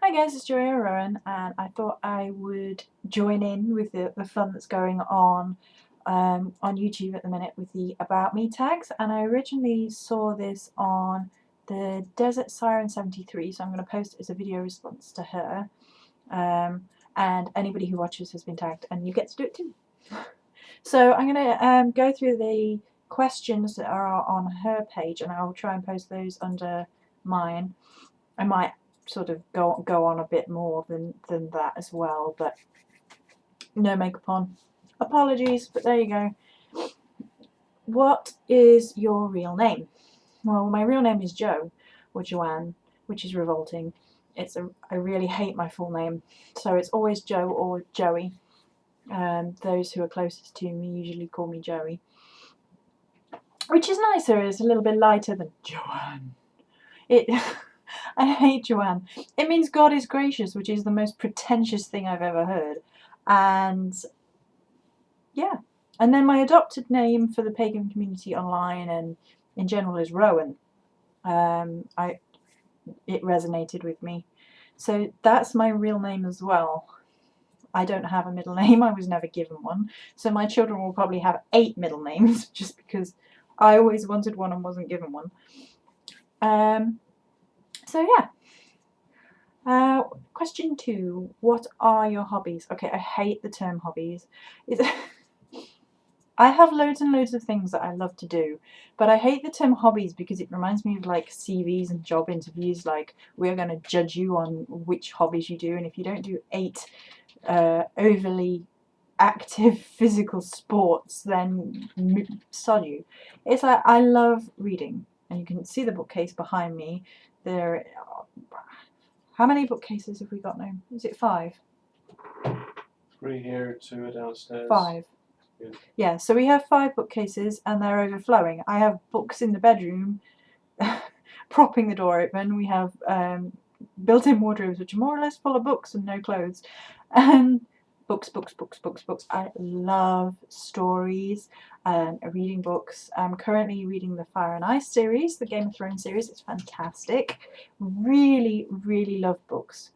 Hi guys, it's Joya Rowan, and I thought I would join in with the fun that's going on YouTube at the minute with the About Me tags. And I originally saw this on the Desert Siren 73, so I'm going to post it as a video response to her. And anybody who watches has been tagged, and you get to do it too. So I'm going to go through the questions that are on her page, and I'll try and post those under mine. I might sort of go on a bit more than that as well, but no makeup on. Apologies, but there you go. What is your real name? Well, my real name is Jo, or Joanne, which is revolting. I really hate my full name, so it's always Jo or Joey. Those who are closest to me usually call me Joey, which is nicer. It's a little bit lighter than Joanne. I hate Joanne. It means God is gracious, which is the most pretentious thing I've ever heard. And yeah. And then my adopted name for the pagan community online and in general is Rowan. It resonated with me. So that's my real name as well. I don't have a middle name. I was never given one. So my children will probably have 8 middle names just because I always wanted one and wasn't given one. So yeah. Question 2. What are your hobbies? Okay, I hate the term hobbies. I have loads and loads of things that I love to do, but I hate the term hobbies because it reminds me of like CVs and job interviews, like we're going to judge you on which hobbies you do, and if you don't do 8 overly active physical sports, then sod you. It's like I love reading, and you can see the bookcase behind me. How many bookcases have we got now? Is it 5? 3 here, 2 downstairs. 5. Yeah, so we have 5 bookcases and they're overflowing. I have books in the bedroom propping the door open. We have built-in wardrobes which are more or less full of books and no clothes. Books. I love stories and reading books. I'm currently reading the Fire and Ice series, the Game of Thrones series. It's fantastic. Really, really love books.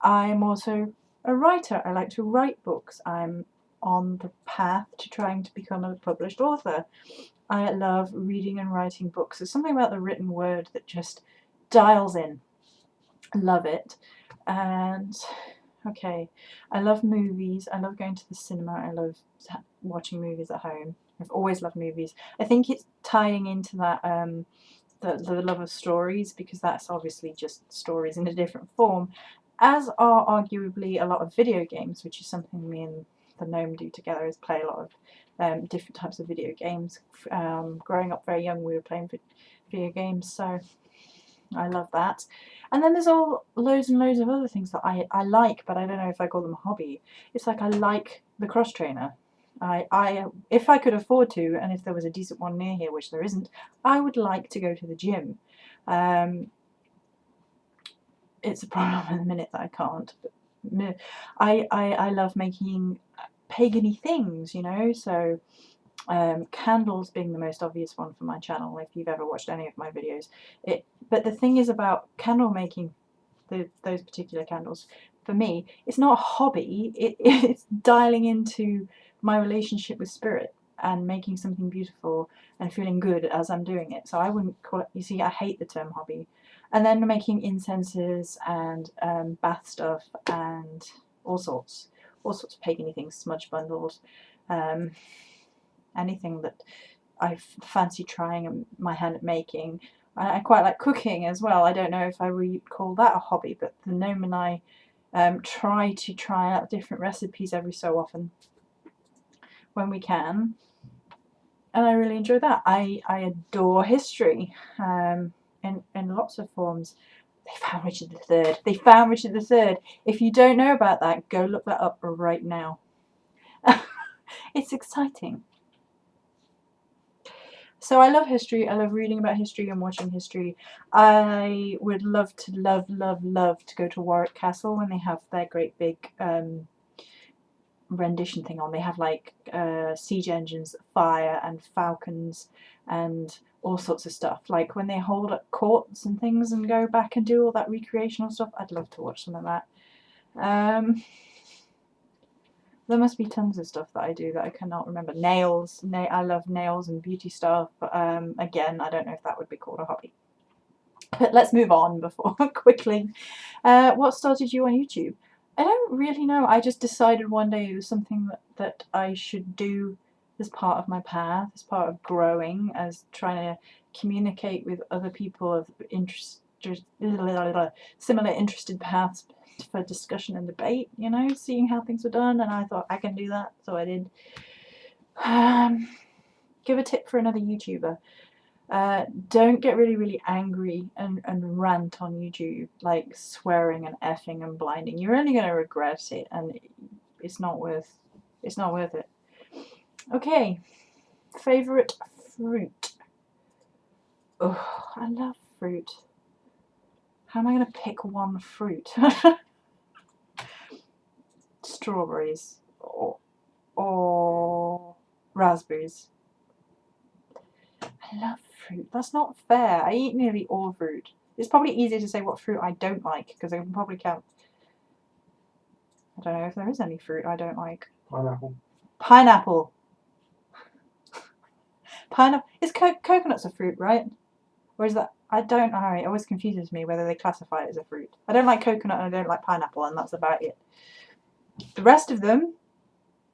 I'm also a writer. I like to write books. I'm on the path to trying to become a published author. I love reading and writing books. There's something about the written word that just dials in. I love it. And okay, I love movies. I love going to the cinema. I love watching movies at home. I've always loved movies. I think it's tying into that the love of stories, because that's obviously just stories in a different form, as are arguably a lot of video games, which is something me and the gnome do together, is play a lot of different types of video games. Growing up very young, we were playing video games, so I love that. And then there's all loads and loads of other things that I like, but I don't know if I call them a hobby. It's like I like the cross trainer. If I could afford to, and if there was a decent one near here, which there isn't, I would like to go to the gym. It's a problem at the minute that I can't. But I love making pagan-y things, you know, so candles being the most obvious one for my channel, if you've ever watched any of my videos. But the thing is about candle making, those particular candles, for me, it's not a hobby. It's dialing into my relationship with spirit and making something beautiful and feeling good as I'm doing it. So I wouldn't call it, you see, I hate the term hobby. And then making incenses and bath stuff and all sorts of pagan-y things, smudge bundles, anything that I fancy trying my hand at making. I quite like cooking as well. I don't know if I would call that a hobby, but the gnome and I try out different recipes every so often when we can, and I really enjoy that. I adore history in lots of forms. They found Richard III. They found Richard III. If you don't know about that, go look that up right now. It's exciting. So I love history. I love reading about history and watching history. I would love to go to Warwick Castle when they have their great big rendition thing on. They have like siege engines that fire and falcons and all sorts of stuff. Like when they hold up courts and things and go back and do all that recreational stuff. I'd love to watch some of that. There must be tons of stuff that I do that I cannot remember. Nails. I love nails and beauty stuff. But again, I don't know if that would be called a hobby. But let's move on before quickly. What started you on YouTube? I don't really know. I just decided one day it was something that I should do as part of my path, as part of growing, as trying to communicate with other people of similar interested paths for discussion and debate, you know, seeing how things were done, and I thought I can do that, so I did. Give a tip for another YouTuber. Don't get really angry and rant on YouTube, like swearing and effing and blinding. You're only going to regret it, and it's not worth it. Okay, favorite fruit. Oh, I love fruit. How am I going to pick one fruit? Strawberries or raspberries. I love fruit. That's not fair. I eat nearly all fruit. It's probably easier to say what fruit I don't like, because I can probably count. I don't know if there is any fruit I don't like. Pineapple. Pineapple. Pineapple. Is coconut's a fruit, right? Or is that... I don't know. It always confuses me whether they classify it as a fruit. I don't like coconut and I don't like pineapple, and that's about it. The rest of them,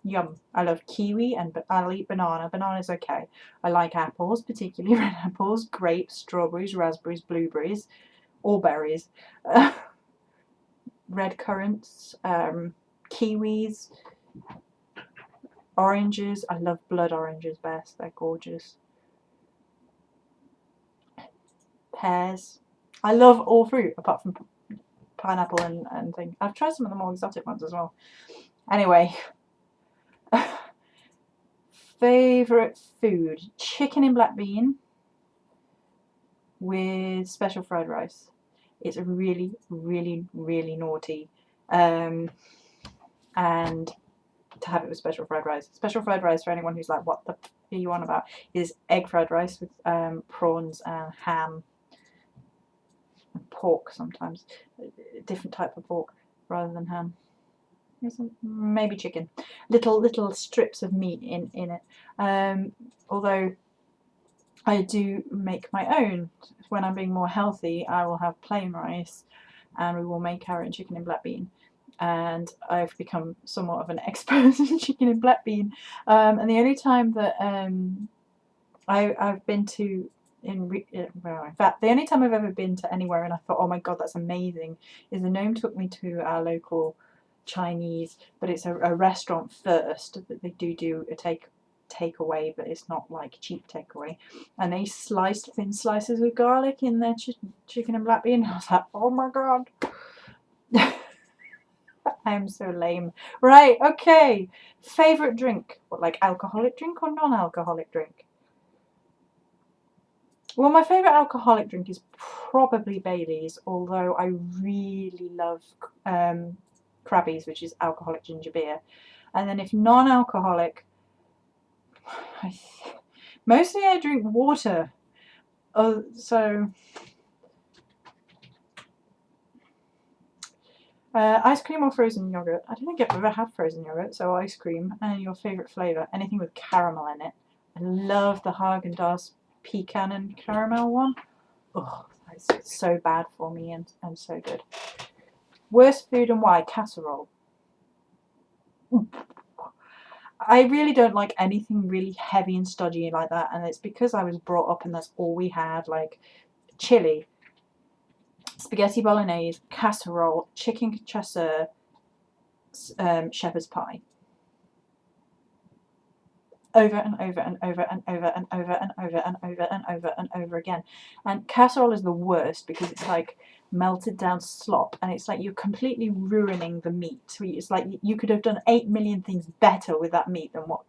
yum. I love kiwi, and I'll eat banana. Banana's okay. I like apples, particularly red apples, grapes, strawberries, raspberries, blueberries, all berries, red currants, kiwis, oranges. I love blood oranges best. They're gorgeous. Pears. I love all fruit apart from pineapple and things. I've tried some of the more exotic ones as well. Anyway. Favourite food? Chicken in black bean with special fried rice. It's really naughty. And to have it with special fried rice. Special fried rice, for anyone who's like, what the f are you on about, is egg fried rice with prawns and ham and pork sometimes. A different type of pork rather than ham. Maybe chicken. Little strips of meat in it. Although I do make my own. When I'm being more healthy, I will have plain rice and we will make carrot and chicken in black bean. And I've become somewhat of an expert in chicken and black bean. And the only time that I've been to in fact, the only time I've ever been to anywhere and I thought, oh my god, that's amazing, is the gnome took me to our local Chinese, but it's a restaurant first that they do a takeaway, but it's not like cheap takeaway, and they sliced thin slices of garlic in their chicken and black bean. I was like, oh my god. I'm so lame. Right, okay. Favourite drink? What, like alcoholic drink or non-alcoholic drink? Well, my favourite alcoholic drink is probably Baileys, although I really love Krabby's, which is alcoholic ginger beer. And then if non-alcoholic, mostly I drink water. So ice cream or frozen yogurt? I don't think I've ever had frozen yogurt, so ice cream. And your favourite flavour? Anything with caramel in it. I love the Haagen-Dazs pecan and caramel one. Oh, it's so bad for me and so good. Worst food and why? Casserole. I really don't like anything really heavy and stodgy like that, and it's because I was brought up and that's all we had, like chili, spaghetti bolognese, casserole, chicken chasseur, shepherd's pie. Over and over and over and over and over and over and over and over and over again. And casserole is the worst because it's like melted down slop, and it's like you're completely ruining the meat. It's like you could have done 8 million things better with that meat than what.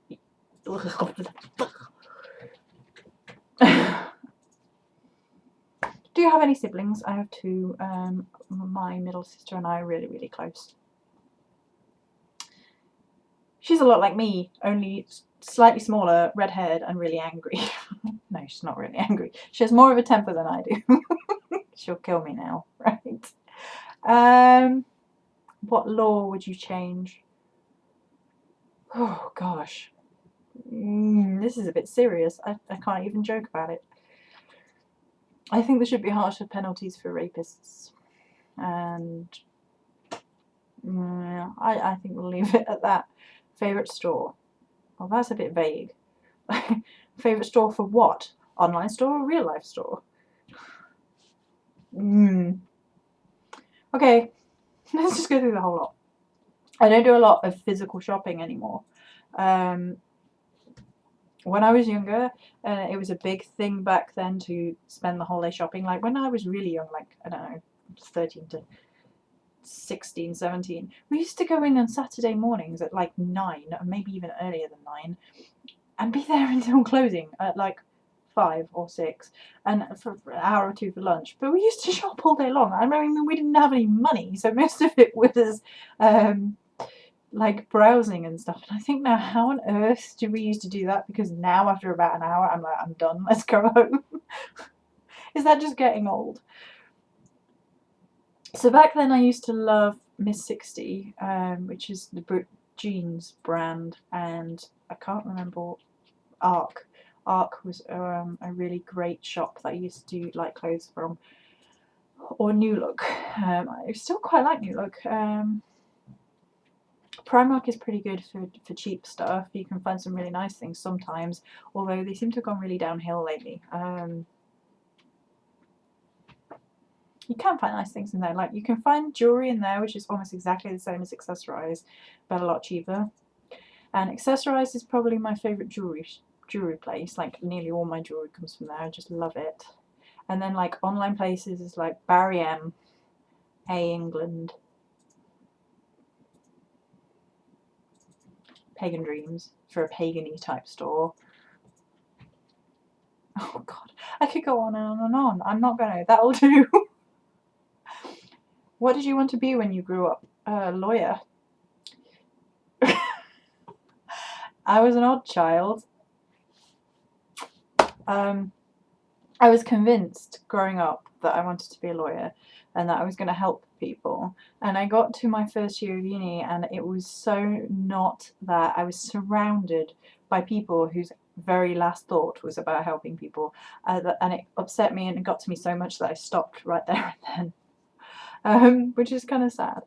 Do you have any siblings? I have 2. My middle sister and I are really close. She's a lot like me, only slightly smaller, red-haired, and really angry. No, she's not really angry. She has more of a temper than I do. She'll kill me now, right? What law would you change? Oh gosh, this is a bit serious. I can't even joke about it. I think there should be harsher penalties for rapists, and I think we'll leave it at that. Favourite store? Well, that's a bit vague. Favourite store for what? Online store or real life store? Okay, let's just go through the whole lot. I don't do a lot of physical shopping anymore. When I was younger, it was a big thing back then to spend the whole day shopping. Like when I was really young, like I don't know, 13 to 16, 17, we used to go in on Saturday mornings at like 9, or maybe even earlier than 9, and be there until closing at like 5 or 6, and for an hour or two for lunch. But we used to shop all day long. I mean, we didn't have any money, so most of it was like browsing and stuff. And I think now, how on earth do we used to do that? Because now after about an hour, I'm like, I'm done. Let's go home. Is that just getting old? So back then, I used to love Miss 60, which is the jeans brand, and I can't remember Arc. Arc was a really great shop that I used to like clothes from, or New Look. I still quite like New Look. Primark is pretty good for cheap stuff. You can find some really nice things sometimes, although they seem to have gone really downhill lately. You can find nice things in there. Like you can find jewellery in there which is almost exactly the same as Accessorize, but a lot cheaper. And Accessorize is probably my favourite jewellery place. Like nearly all my jewellery comes from there. I just love it. And then like online places is like Barry M, A England, Pagan Dreams for a pagan-y type store. Oh god, I could go on and on and on. I'm not gonna. That'll do. What did you want to be when you grew up? A lawyer. I was an odd child. I was convinced growing up that I wanted to be a lawyer and that I was going to help people. And I got to my first year of uni and it was so not that. I was surrounded by people whose very last thought was about helping people. And it upset me and it got to me so much that I stopped right there and then, which is kind of sad.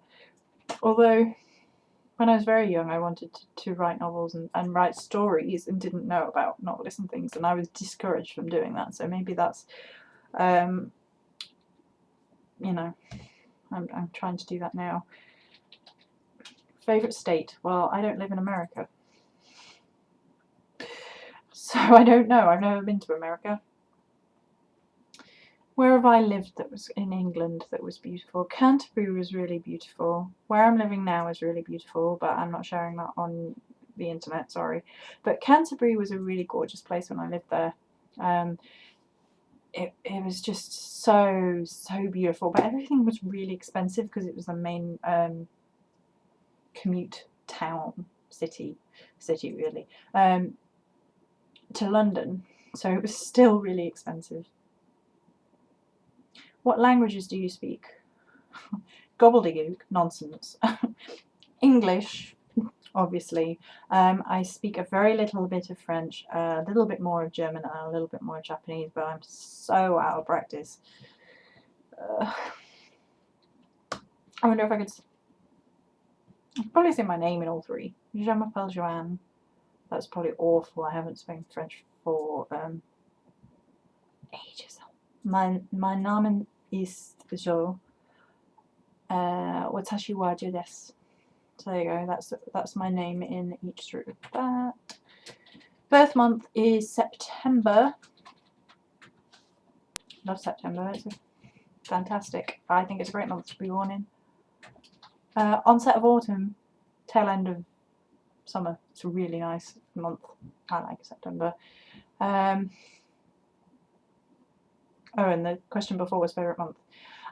Although when I was very young, I wanted to write novels and write stories and didn't know about novelists and things, and I was discouraged from doing that. So maybe that's, you know, I'm trying to do that now. Favourite state? Well, I don't live in America. So I don't know. I've never been to America. Where have I lived that was in England that was beautiful? Canterbury was really beautiful. Where I'm living now is really beautiful, but I'm not sharing that on the internet, sorry. But Canterbury was a really gorgeous place when I lived there. It was just so beautiful, but everything was really expensive because it was the main commute town, city really, to London. So it was still really expensive. What languages do you speak? Gobbledygook, nonsense. English, obviously. I speak a very little bit of French, a little bit more of German, and a little bit more of Japanese, but I'm so out of practice. I wonder if I could probably say my name in all three. Je m'appelle Joanne. That's probably awful. I haven't spoken French for ages. Mein Name ist Jo. Watashi wa Jo desu. So there you go. That's my name in each through that. Birth month is September. Love September. It's fantastic. I think it's a great month to be born in. Onset of autumn, tail end of summer. It's a really nice month. I like September. Oh, and the question before was favourite month.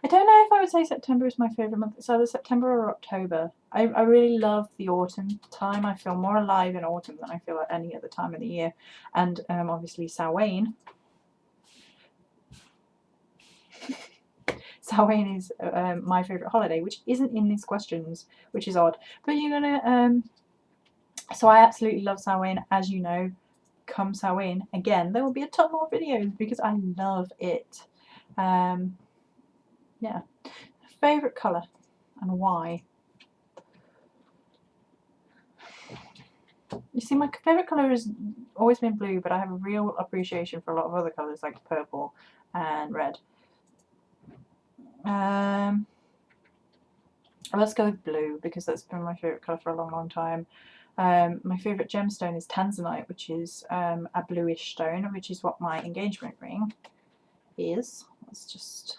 I don't know if I would say September is my favourite month. It's either September or October. I really love the autumn time. I feel more alive in autumn than I feel at any other time of the year. And obviously Samhain. Samhain is my favourite holiday, which isn't in these questions, which is odd. But you're gonna so I absolutely love Samhain, as you know. Come Samhain again, there will be a ton more videos because I love it. Yeah. Favourite colour and why? You see, my favourite colour has always been blue, but I have a real appreciation for a lot of other colours like purple and red. Let's go with blue because that's been my favourite colour for a long, long time. My favourite gemstone is tanzanite, which is a bluish stone, which is what my engagement ring is. Let's just...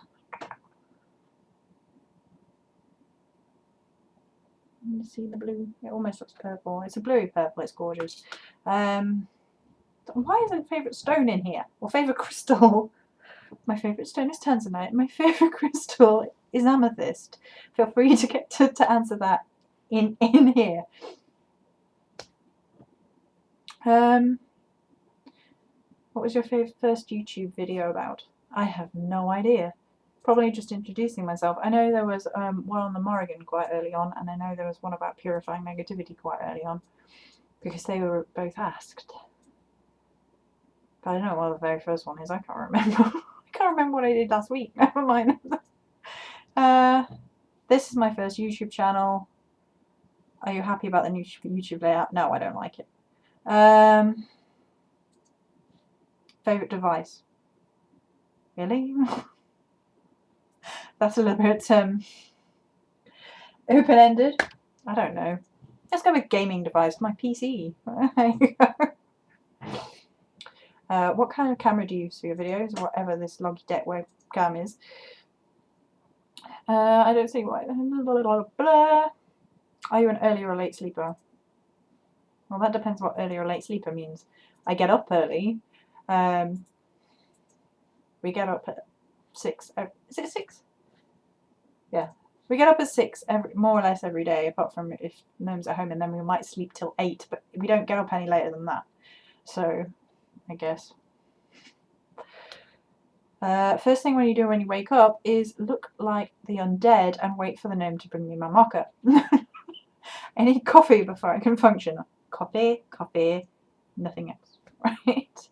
You see the blue? It almost looks purple. It's a bluey purple. It's gorgeous. Why isn't favourite stone in here? Or favourite crystal? My favourite stone is tanzanite. My favourite crystal is amethyst. Feel free to get to answer that in here. What was your first YouTube video about? I have no idea. Probably just introducing myself. I know there was one on the Morrigan quite early on, and I know there was one about purifying negativity quite early on, because they were both asked. But I don't know what the very first one is. I can't remember. I can't remember what I did last week. Never mind. This is my first YouTube channel. Are you happy about the new YouTube layout? No, I don't like it. Favourite device? Really? That's a little bit open-ended. I don't know. Let's go with gaming device, my PC. There you go. What kind of camera do you use for your videos, or whatever this Logitech webcam is? I don't see why. Are you an early or late sleeper? Well, that depends what early or late sleeper means. I get up early. We get up at 6. Is it 6? Yeah. We get up at 6 more or less every day, apart from if Gnome's at home, and then we might sleep till 8, but we don't get up any later than that. So, I guess. First thing when you wake up is look like the undead and wait for the gnome to bring me my mocha. I need coffee before I can function. Coffee, nothing else. Right?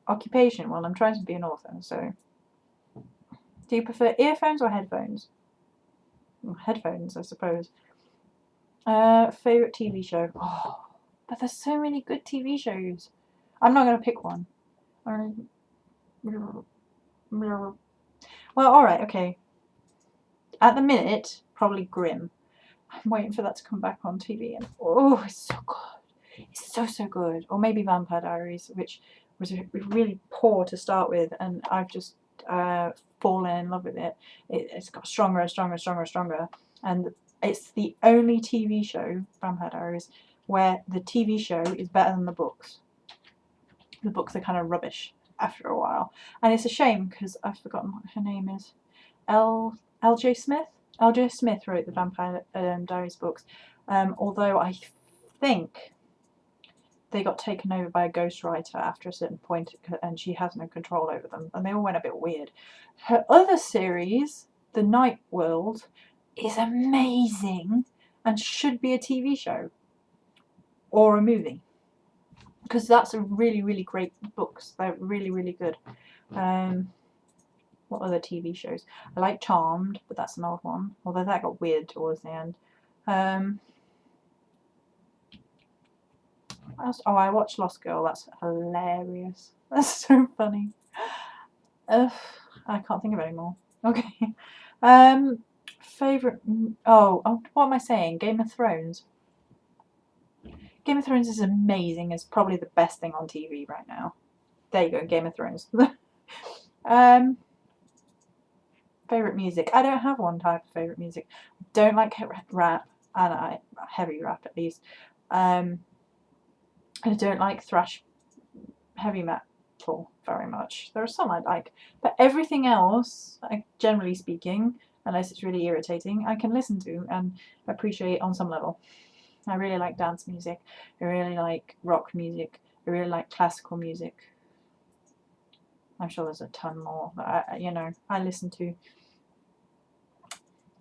Occupation. Well, I'm trying to be an author, so. Do you prefer earphones or headphones? Well, headphones, I suppose. Favourite TV show? Oh, but there's so many good TV shows. I'm not going to pick one. Well, alright, okay. At the minute, probably Grimm. I'm waiting for that to come back on TV, and oh, it's so good. It's so good. Or maybe Vampire Diaries, which was really poor to start with, and I've just fallen in love with it. It's got stronger and stronger, and it's the only TV show, Vampire Diaries, where the TV show is better than the books. The books are kind of rubbish after a while, and it's a shame because I've forgotten what her name is. L.J. Smith? L.J. Smith wrote the Vampire Diaries books, although I think they got taken over by a ghostwriter after a certain point, and she has no control over them, and they all went a bit weird. Her other series, The Night World, is amazing and should be a TV show or a movie, because that's a really great books. They're really good. What other TV shows? I like Charmed, but that's an old one, although that got weird towards the end. Oh, I watched Lost Girl. That's hilarious. That's so funny. I can't think of any more. Okay. Favorite. Oh, what am I saying? Game of Thrones. Game of Thrones is amazing. It's probably the best thing on TV right now. There you go, Game of Thrones. Favorite music. I don't have one type of favorite music. Don't like rap, and heavy rap at least. I don't like thrash, heavy metal very much. There are some I like, but everything else, generally speaking, unless it's really irritating, I can listen to and appreciate on some level. I really like dance music. I really like rock music. I really like classical music. I'm sure there's a ton more that I listen to.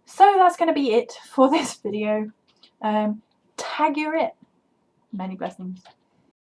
So that's going to be it for this video. Tag your it. Many blessings.